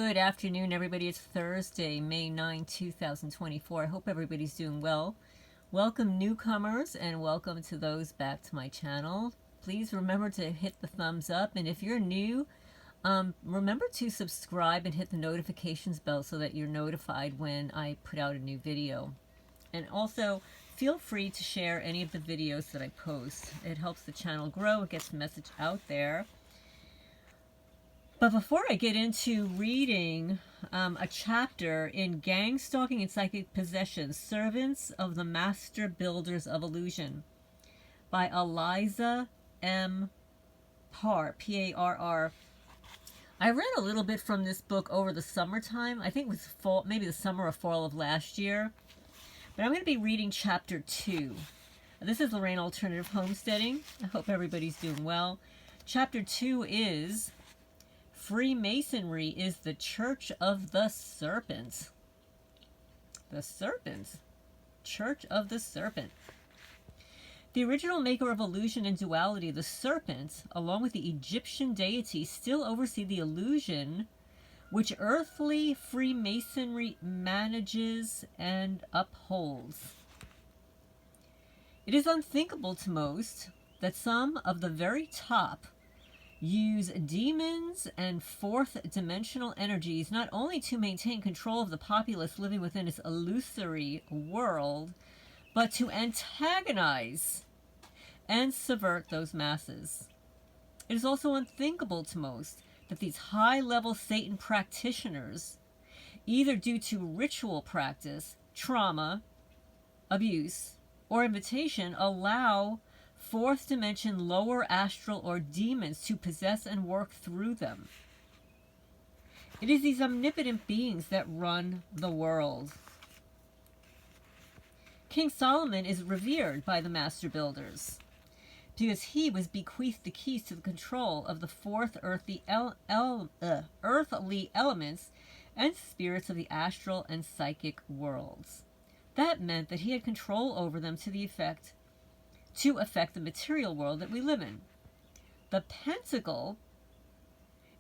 Good afternoon, everybody. It's Thursday, May 9, 2024. I hope everybody's doing well. Welcome, newcomers, and welcome to those back to my channel. Please remember to hit the thumbs up, and if you're new, remember to subscribe and hit the notifications bell so that you're notified when I put out a new video. And also, feel free to share any of the videos that I post. It helps the channel grow. It gets the message out there. But before I get into reading a chapter in GangStalking and Psychic Possession, Servants of the Master Builders of Illusion by Eliza M. Parr, P-A-R-R. I read a little bit from this book over the summertime. I think it was fall, maybe the summer or fall of last year. But I'm going to be reading chapter 2. This is Lorraine Alternative Homesteading. I hope everybody's doing well. Chapter 2 is Freemasonry is the Church of the Serpent. The Serpent. Church of the Serpent. The original maker of illusion and duality, the Serpent, along with the Egyptian deity, still oversee the illusion which earthly Freemasonry manages and upholds. It is unthinkable to most that some of the very top use demons and fourth-dimensional energies not only to maintain control of the populace living within its illusory world, but to antagonize and subvert those masses. It is also unthinkable to most that these high-level Satan practitioners, either due to ritual practice, trauma, abuse, or invitation, allow fourth dimension, lower astral, or demons to possess and work through them. It is these omnipotent beings that run the world. King Solomon is revered by the master builders because he was bequeathed the keys to the control of the fourth earthly elements and spirits of the astral and psychic worlds. That meant that he had control over them to affect the material world that we live in. The pentacle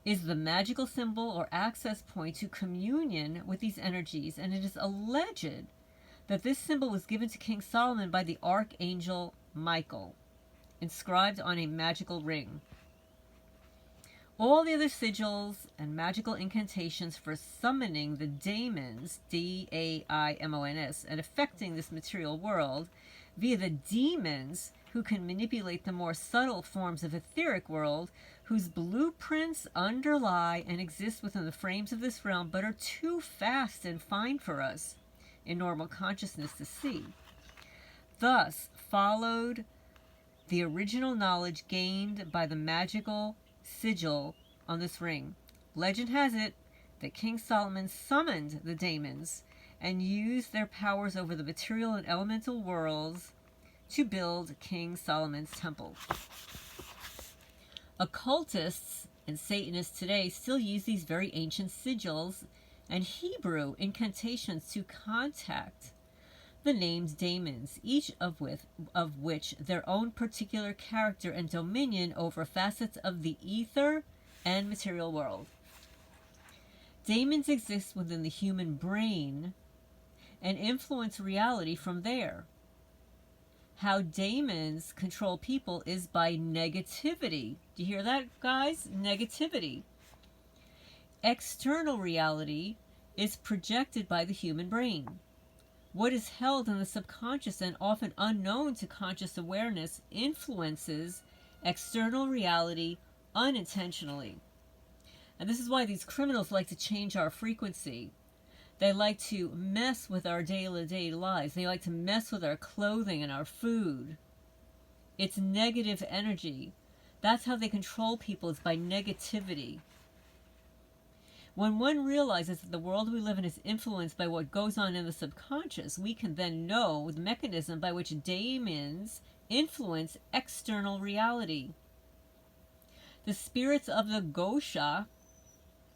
is the magical symbol or access point to communion with these energies, and it is alleged that this symbol was given to King Solomon by the archangel Michael, inscribed on a magical ring. All the other sigils and magical incantations for summoning the daemons, D-A-I-M-O-N-S, and affecting this material world via the demons who can manipulate the more subtle forms of etheric world, whose blueprints underlie and exist within the frames of this realm, but are too fast and fine for us in normal consciousness to see. Thus followed the original knowledge gained by the magical sigil on this ring. Legend has it that King Solomon summoned the daemons and used their powers over the material and elemental worlds to build King Solomon's temple. Occultists and Satanists today still use these very ancient sigils and Hebrew incantations to contact the named daemons, each of which their own particular character and dominion over facets of the ether and material world. Daemons exist within the human brain and influence reality from there. How daemons control people is by negativity. Do you hear that, guys? Negativity. External reality is projected by the human brain. What is held in the subconscious and often unknown to conscious awareness influences external reality unintentionally. And this is why these criminals like to change our frequency. They like to mess with our day-to-day lives. They like to mess with our clothing and our food. It's negative energy. That's how they control people, is by negativity. When one realizes that the world we live in is influenced by what goes on in the subconscious, we can then know the mechanism by which daemons influence external reality. The spirits of the Gosha,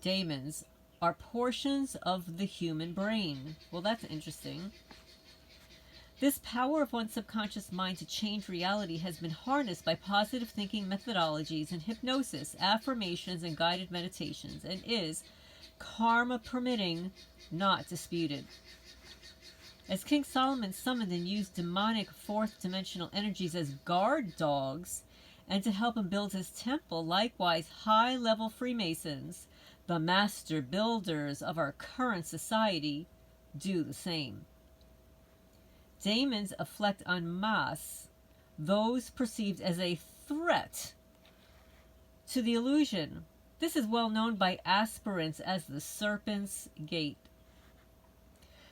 daemons, are portions of the human brain. Well, that's interesting. This power of one's subconscious mind to change reality has been harnessed by positive thinking methodologies and hypnosis, affirmations, and guided meditations, and is karma permitting, not disputed. As King Solomon summoned and used demonic fourth-dimensional energies as guard dogs and to help him build his temple, likewise high-level Freemasons, the master builders of our current society, do the same. Daemons afflict en masse those perceived as a threat to the illusion. This is well known by aspirants as the Serpent's Gate.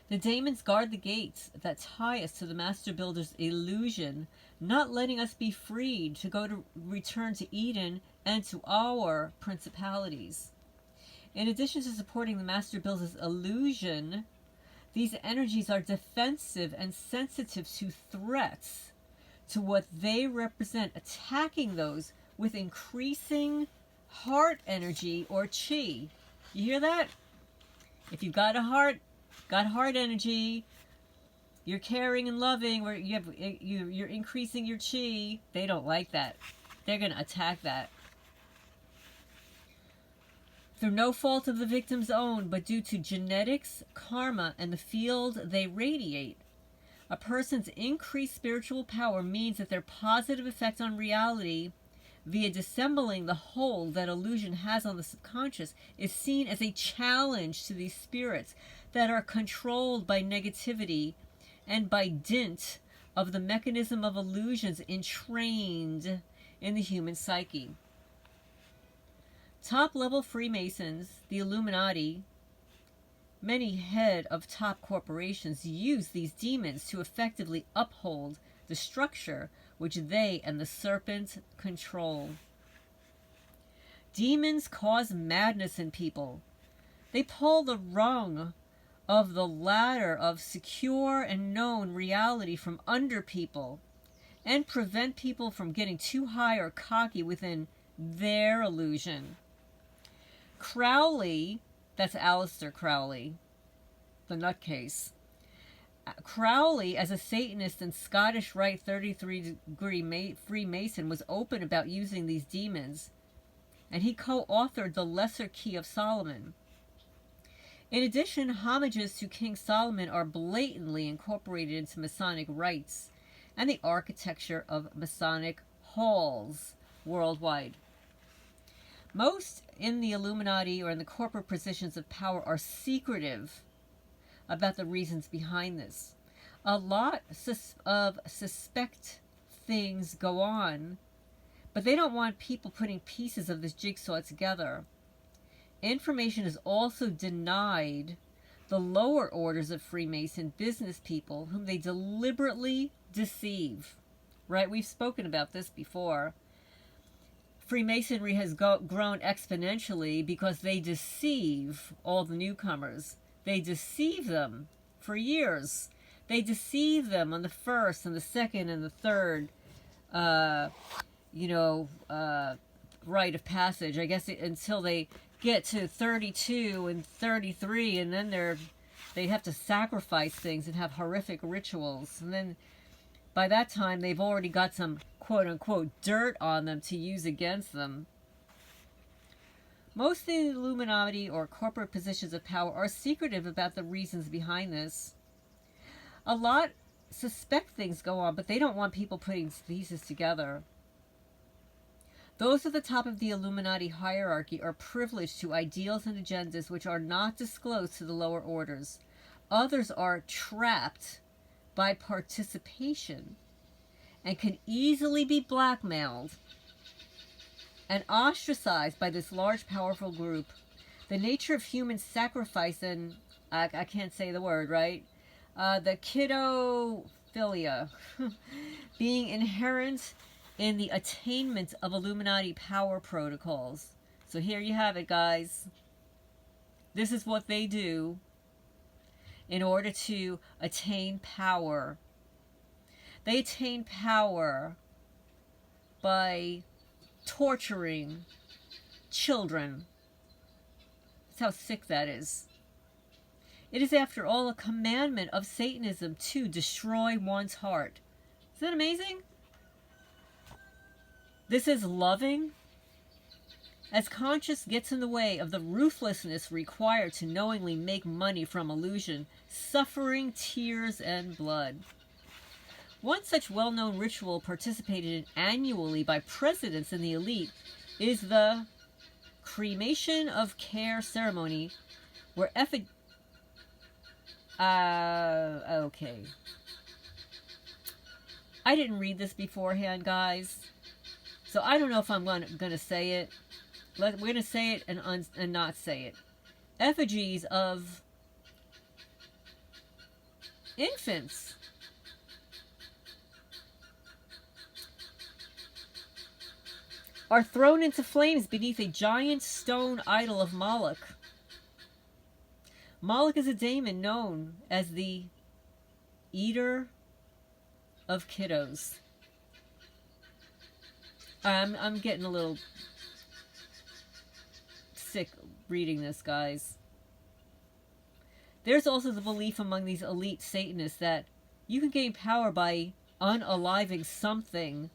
The daemons guard the gates that tie us to the Master Builder's illusion, not letting us be freed to return to Eden and to our principalities. In addition to supporting the Master Builder's illusion, these energies are defensive and sensitive to threats, to what they represent, attacking those with increasing heart energy or chi. You hear that? If you've got heart energy, you're caring and loving, or you're increasing your chi, they don't like that. They're going to attack that. Through no fault of the victim's own, but due to genetics, karma, and the field they radiate, a person's increased spiritual power means that their positive effect on reality via dissembling the hold that illusion has on the subconscious is seen as a challenge to these spirits that are controlled by negativity and by dint of the mechanism of illusions entrained in the human psyche. Top-level Freemasons, the Illuminati, many head of top corporations use these demons to effectively uphold the structure which they and the serpent control. Demons cause madness in people. They pull the rung of the ladder of secure and known reality from under people and prevent people from getting too high or cocky within their illusion. Crowley, that's Aleister Crowley, the nutcase. Crowley, as a Satanist and Scottish Rite 33-degree Freemason, was open about using these demons, and he co-authored the Lesser Key of Solomon. In addition, homages to King Solomon are blatantly incorporated into Masonic rites and the architecture of Masonic halls worldwide. Most in the Illuminati or in the corporate positions of power are secretive about the reasons behind this. A lot of suspect things go on, but they don't want people putting pieces of this jigsaw together. Information is also denied the lower orders of Freemason business people whom they deliberately deceive. Right? We've spoken about this before. Freemasonry has grown exponentially because they deceive all the newcomers. They deceive them for years. They deceive them on the first and the second and the third, rite of passage. I guess until they get to 32 and 33, and then they have to sacrifice things and have horrific rituals. And then by that time, they've already got some quote-unquote dirt on them to use against them. Most of the Illuminati or corporate positions of power are secretive about the reasons behind this. A lot suspect things go on, but they don't want people putting pieces together. Those at the top of the Illuminati hierarchy are privileged to ideals and agendas which are not disclosed to the lower orders. Others are trapped by participation and can easily be blackmailed and ostracized by this large, powerful group. The nature of human sacrifice and, I can't say the word, right? The kidophilia being inherent in the attainment of Illuminati power protocols. So here you have it, guys. This is what they do in order to attain power. They attain power by torturing children. That's how sick that is. It is, after all, a commandment of Satanism to destroy one's heart. Isn't that amazing? This is loving. As conscience gets in the way of the ruthlessness required to knowingly make money from illusion, suffering, tears, and blood. One such well-known ritual participated in annually by presidents in the elite is the cremation of care ceremony, where okay. I didn't read this beforehand, guys, so I don't know if I'm gonna say it. We're gonna say it and not say it. Effigies of infants are thrown into flames beneath a giant stone idol of Moloch. Moloch is a daemon known as the eater of kiddos. I'm getting a little sick reading this, guys. There's also the belief among these elite Satanists that you can gain power by unaliving something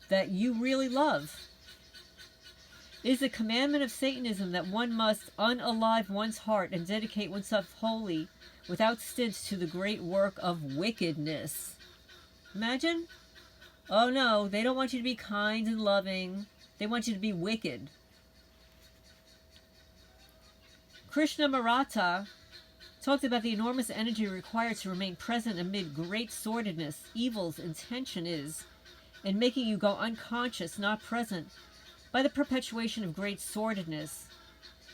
that you really love. It is a commandment of Satanism that one must unalive one's heart and dedicate oneself wholly, without stint, to the great work of wickedness. Imagine? Oh no, they don't want you to be kind and loving. They want you to be wicked. Krishna Maratha talked about the enormous energy required to remain present amid great sordidness. Evil's intention is in making you go unconscious, not present, by the perpetuation of great sordidness,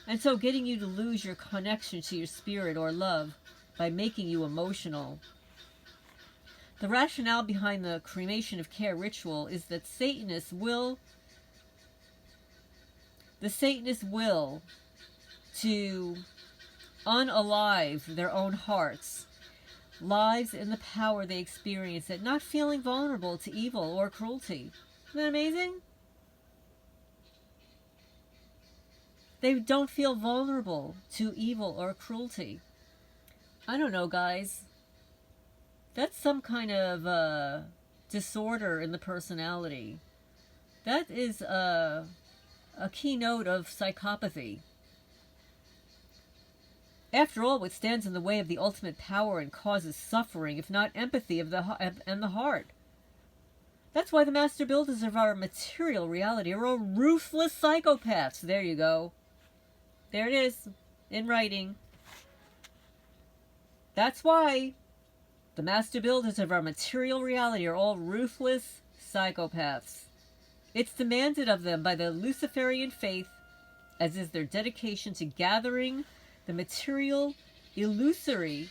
and so getting you to lose your connection to your spirit or love by making you emotional. The rationale behind the cremation of care ritual is that the Satanists will to unalive their own hearts, lives in the power they experience at not feeling vulnerable to evil or cruelty. Isn't that amazing? They don't feel vulnerable to evil or cruelty. I don't know, guys. That's some kind of disorder in the personality. That is a keynote of psychopathy. After all, what stands in the way of the ultimate power and causes suffering, if not empathy and the heart? That's why the master builders of our material reality are all ruthless psychopaths. There you go. There it is, in writing. That's why the master builders of our material reality are all ruthless psychopaths. It's demanded of them by the luciferian faith, as is their dedication to gathering the material, illusory,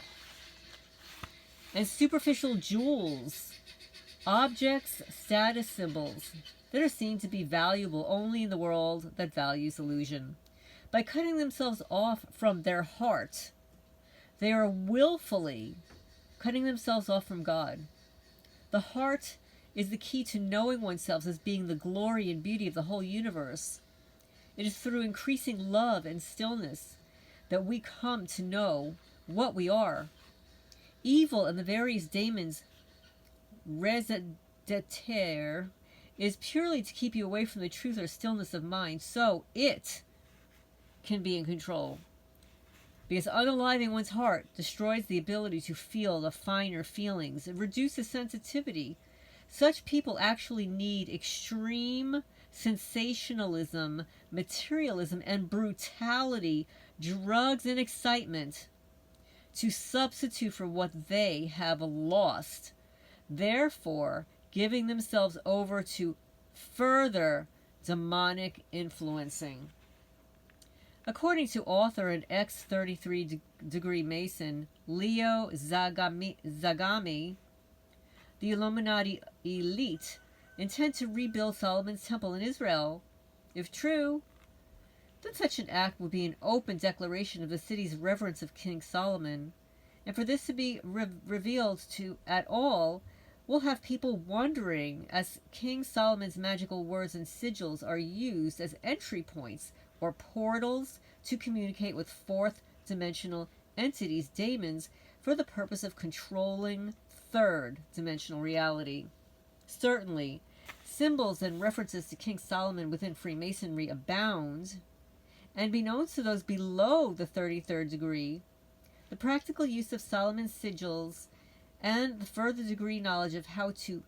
and superficial jewels, objects, status symbols that are seen to be valuable only in the world that values illusion. By cutting themselves off from their heart, they are willfully cutting themselves off from God. The heart is the key to knowing oneself as being the glory and beauty of the whole universe. It is through increasing love and stillness that we come to know what we are. Evil and the various daemons residentaire is purely to keep you away from the truth or stillness of mind, so it can be in control. Because unaliving one's heart destroys the ability to feel the finer feelings. It reduces sensitivity. Such people actually need extreme sensationalism, materialism, and brutality, drugs and excitement to substitute for what they have lost, therefore giving themselves over to further demonic influencing. According to author and ex-33-degree Mason Leo Zagami, the Illuminati elite intend to rebuild Solomon's temple in Israel. If true, then such an act would be an open declaration of the city's reverence of King Solomon, and for this to be revealed to at all will have people wondering, as King Solomon's magical words and sigils are used as entry points or portals to communicate with fourth-dimensional entities, daemons, for the purpose of controlling third-dimensional reality. Certainly, Symbols and references to King Solomon within Freemasonry abound, and beknownst to those below the 33rd degree, the practical use of Solomon's sigils and the further degree knowledge of how to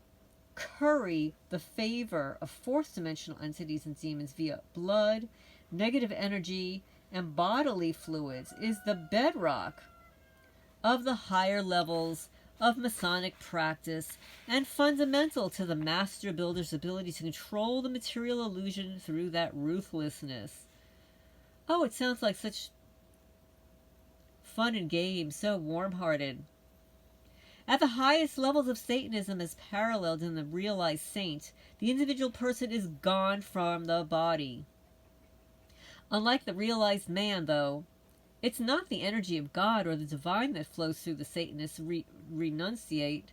curry the favor of fourth dimensional entities and demons via blood, negative energy, and bodily fluids is the bedrock of the higher levels of Masonic practice and fundamental to the master builder's ability to control the material illusion through that ruthlessness. Oh, it sounds like such fun and games, so warm-hearted. At the highest levels of Satanism as paralleled in the realized saint, the individual person is gone from the body. Unlike the realized man, though, it's not the energy of God or the divine that flows through the Satanist renunciate.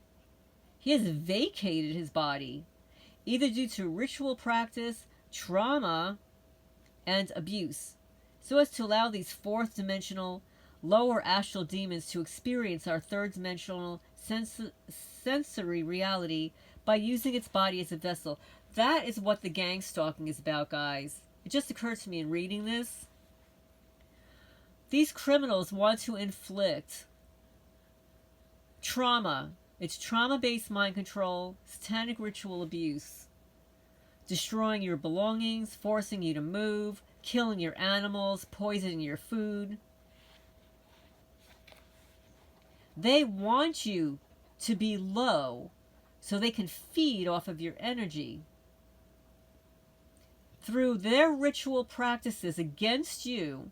He has vacated his body, either due to ritual practice, trauma, and abuse, so as to allow these fourth dimensional, lower astral demons to experience our third dimensional sensory reality by using its body as a vessel. That is what the gang stalking is about, guys. It just occurred to me in reading this. These criminals want to inflict trauma. It's trauma-based mind control, satanic ritual abuse, destroying your belongings, forcing you to move, killing your animals, poisoning your food. They want you to be low so they can feed off of your energy. Through their ritual practices against you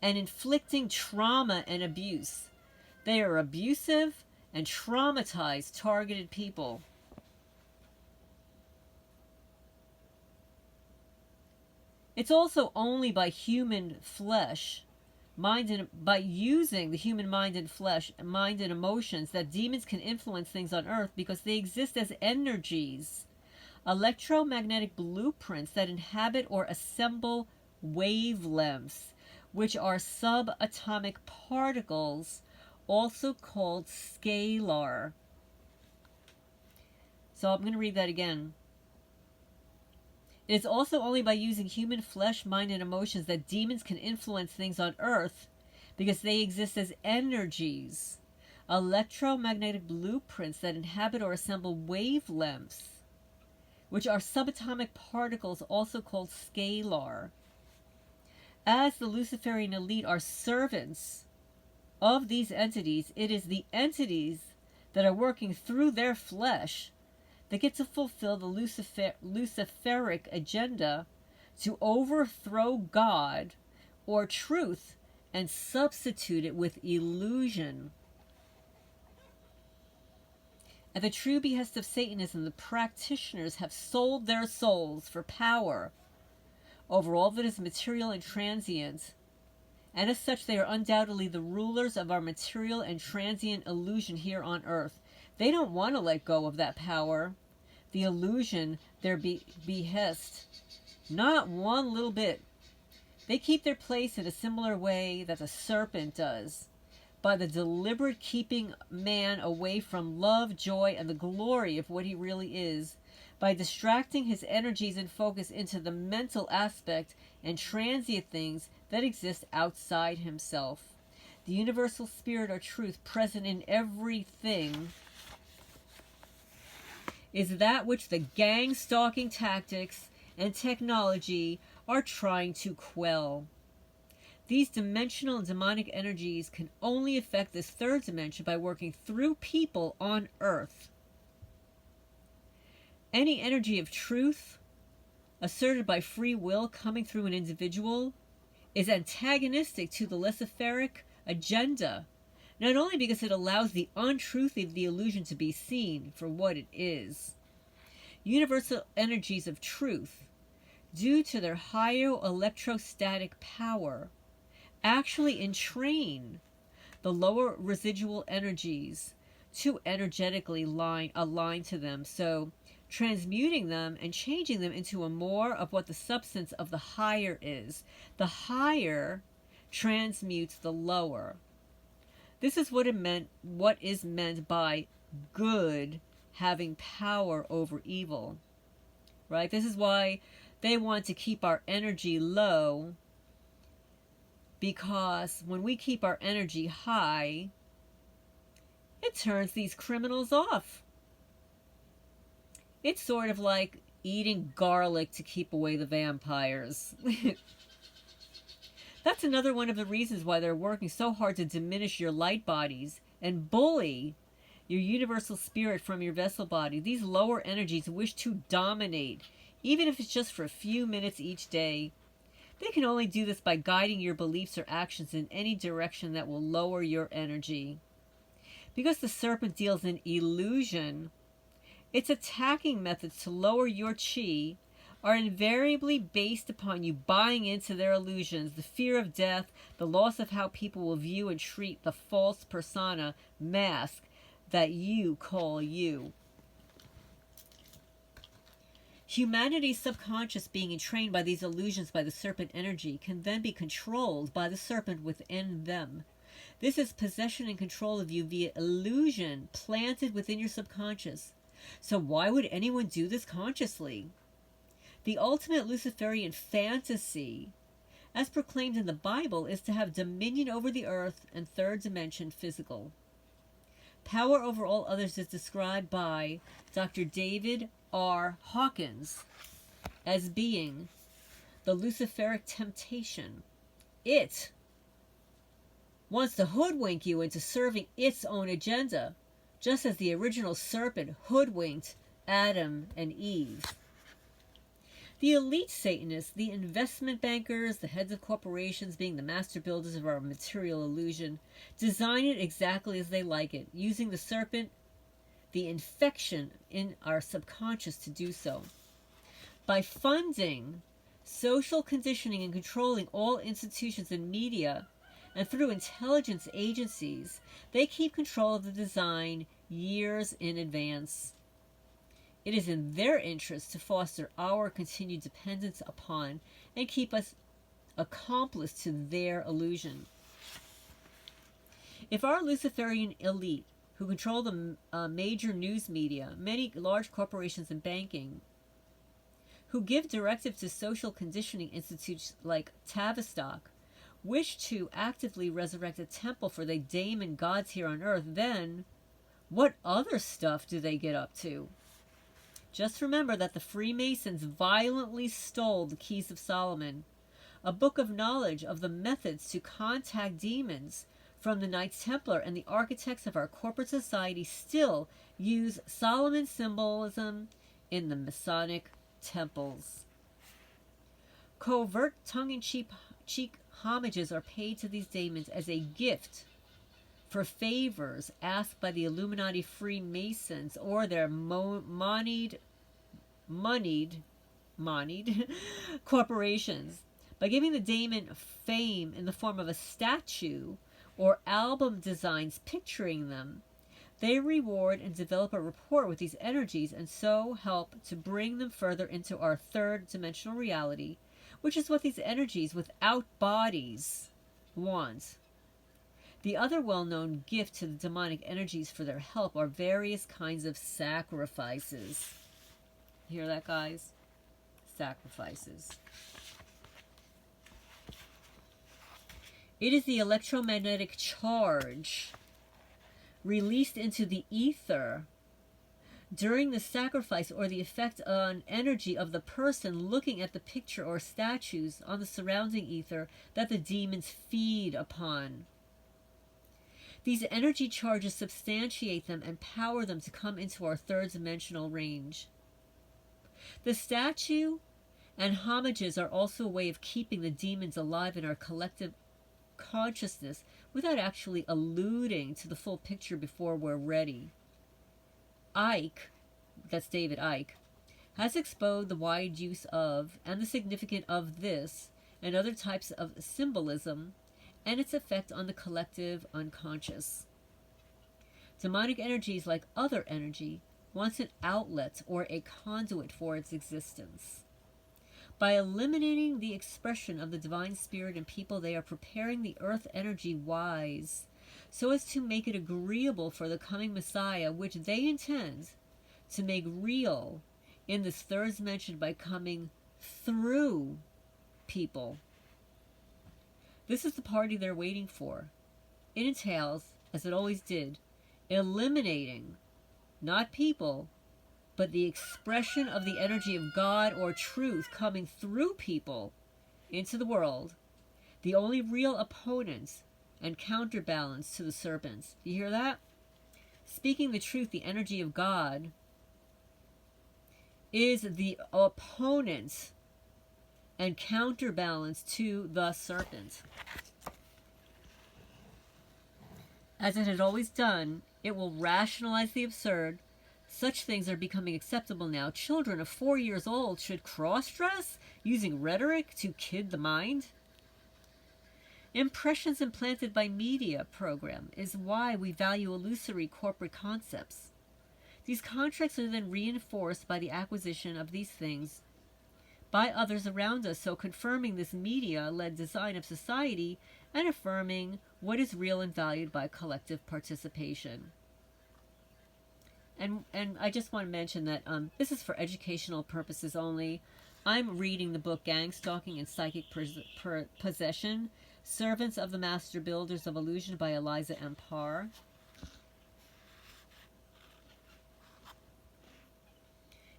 and inflicting trauma and abuse, they are abusive and traumatized, targeted people. It's also only by human flesh, mind and by using the human mind and flesh, mind and emotions that demons can influence things on earth, because they exist as energies, electromagnetic blueprints that inhabit or assemble wavelengths, which are subatomic particles, also called scalar. So I'm going to read that again. It is also only by using human flesh, mind, and emotions that demons can influence things on earth, because they exist as energies, electromagnetic blueprints that inhabit or assemble wavelengths, which are subatomic particles, also called scalar. As the Luciferian elite are servants of these entities, it is the entities that are working through their flesh that get to fulfill the Luciferic agenda to overthrow God or truth and substitute it with illusion. At the true behest of Satanism, the practitioners have sold their souls for power over all that is material and transient, and as such they are undoubtedly the rulers of our material and transient illusion here on earth. They don't want to let go of that power, the illusion, their behest. Not one little bit. They keep their place in a similar way that the serpent does, by the deliberate keeping man away from love, joy, and the glory of what he really is, by distracting his energies and focus into the mental aspect and transient things that exist outside himself. The universal spirit or truth present in everything is that which the gang stalking tactics and technology are trying to quell. These dimensional and demonic energies can only affect this third dimension by working through people on earth. Any energy of truth asserted by free will coming through an individual is antagonistic to the luciferic agenda, not only because it allows the untruth of the illusion to be seen for what it is. Universal energies of truth, due to their higher electrostatic power, actually entrain the lower residual energies to energetically align to them, so transmuting them and changing them into a more of what the substance of the higher is. The higher transmutes the lower. This is what is meant by good having power over evil. right? This is why they want to keep our energy low, because when we keep our energy high, it turns these criminals off. It's sort of like eating garlic to keep away the vampires. That's another one of the reasons why they're working so hard to diminish your light bodies and bully your universal spirit from your vessel body. These lower energies wish to dominate, even if it's just for a few minutes each day. They can only do this by guiding your beliefs or actions in any direction that will lower your energy. Because the serpent deals in illusion, its attacking methods to lower your chi are invariably based upon you buying into their illusions, the fear of death, the loss of how people will view and treat the false persona mask that you call you. Humanity's subconscious, being entrained by these illusions by the serpent energy, can then be controlled by the serpent within them. This is possession and control of you via illusion planted within your subconscious. So why would anyone do this consciously? The ultimate Luciferian fantasy, as proclaimed in the Bible, is to have dominion over the earth and third dimension physical. Power over all others is described by Dr. David R. Hawkins as being the Luciferic temptation. It wants to hoodwink you into serving its own agenda, just as the original serpent hoodwinked Adam and Eve. The elite Satanists, the investment bankers, the heads of corporations being the master builders of our material illusion, design it exactly as they like it, using the serpent, the infection in our subconscious, to do so. By funding social conditioning and controlling all institutions and media, and through intelligence agencies, they keep control of the design years in advance. It is in their interest to foster our continued dependence upon and keep us accomplice to their illusion. If our Luciferian elite, who control the major news media, many large corporations and banking, who give directive to social conditioning institutes like Tavistock, wish to actively resurrect a temple for the daemon gods here on earth, then what other stuff do they get up to? Just remember that the Freemasons violently stole the Keys of Solomon, a book of knowledge of the methods to contact demons, from the Knights Templar, and the architects of our corporate society still use Solomon symbolism in the Masonic temples. Covert tongue-in-cheek homages are paid to these demons as a gift for favors asked by the Illuminati Freemasons or their moneyed corporations. By giving the daemon fame in the form of a statue or album designs picturing them, they reward and develop a rapport with these energies, and so help to bring them further into our third dimensional reality, which is what these energies without bodies want. The other well-known gift to the demonic energies for their help are various kinds of sacrifices. Hear that, guys? Sacrifices. It is the electromagnetic charge released into the ether during the sacrifice, or the effect on energy of the person looking at the picture or statues on the surrounding ether, that the demons feed upon. These energy charges substantiate them and power them to come into our third dimensional range. The statue and homages are also a way of keeping the demons alive in our collective consciousness without actually alluding to the full picture before we're ready. Icke, that's David Icke, has exposed the wide use of and the significance of this and other types of symbolism and its effect on the collective unconscious. Demonic energies, like other energy, wants an outlet or a conduit for its existence. By eliminating the expression of the divine spirit in people, they are preparing the earth energy wise, so as to make it agreeable for the coming Messiah, which they intend to make real in this third dimension by coming through people. This is the party they're waiting for. It entails, as it always did, eliminating not people, but the expression of the energy of God or truth coming through people into the world, the only real opponents and counterbalance to the serpents. You hear that? Speaking the truth, the energy of God is the opponent and counterbalance to the serpent. As it had always done, it will rationalize the absurd. Such things are becoming acceptable now. Children of 4 years old should cross-dress, using rhetoric to kid the mind. Impressions implanted by media program is why we value illusory corporate concepts. These contracts are then reinforced by the acquisition of these things by others around us, so confirming this media-led design of society and affirming what is real and valued by collective participation. And I just want to mention that this is for educational purposes only. I'm reading the book GangStalking and Psychic Possession, Servants of the Master Builders of Illusion by Eliza M. Parr.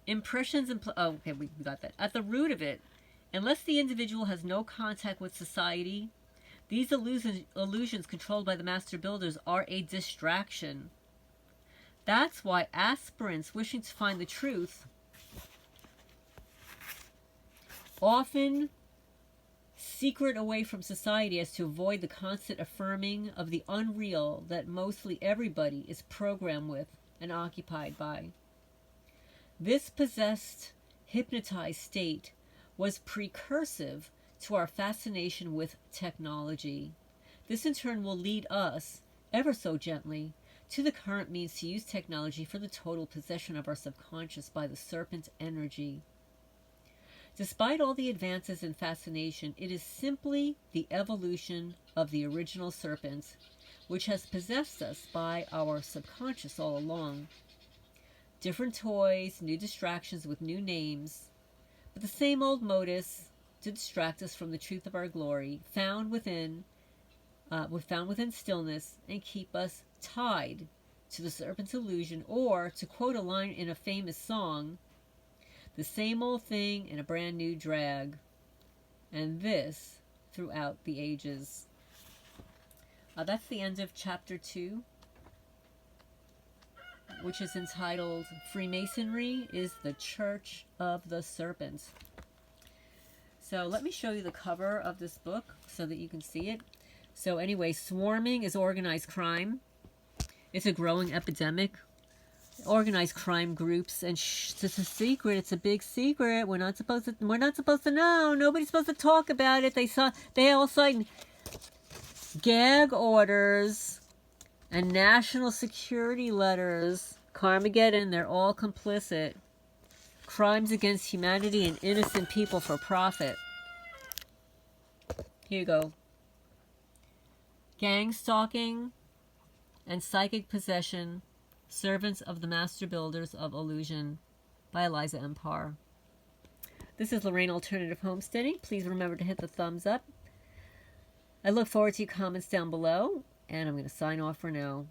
Impressions and... oh, okay, we got that. At the root of it, unless the individual has no contact with society, these illusions controlled by the Master Builders are a distraction. That's why aspirants wishing to find the truth often secret away from society as to avoid the constant affirming of the unreal that mostly everybody is programmed with and occupied by. This possessed, hypnotized state was precursive to our fascination with technology. This in turn will lead us, ever so gently, to the current means to use technology for the total possession of our subconscious by the serpent energy. Despite all the advances in fascination, it is simply the evolution of the original serpent, which has possessed us by our subconscious all along. Different toys, new distractions with new names, but the same old modus to distract us from the truth of our glory, found within stillness, and keep us tied to the serpent's illusion, or, to quote a line in a famous song, the same old thing in a brand new drag, and this throughout the ages. That's the end of chapter 2, which is entitled Freemasonry is the Church of the Serpent. So let me show you the cover of this book so that you can see it. So anyway, swarming is organized crime. It's a growing epidemic. Organized crime groups, and it's a secret. It's a big secret. We're not supposed to know. Nobody's supposed to talk about it. They all signed gag orders and national security letters. Carmageddon, they're all complicit. Crimes against humanity and innocent people for profit. Here you go. GangStalking and Psychic Possession, Servants of the Master Builders of Illusion by Eliza M. Parr. This is Lorraine Alternative Homesteading. Please remember to hit the thumbs up. I look forward to your comments down below, and I'm going to sign off for now.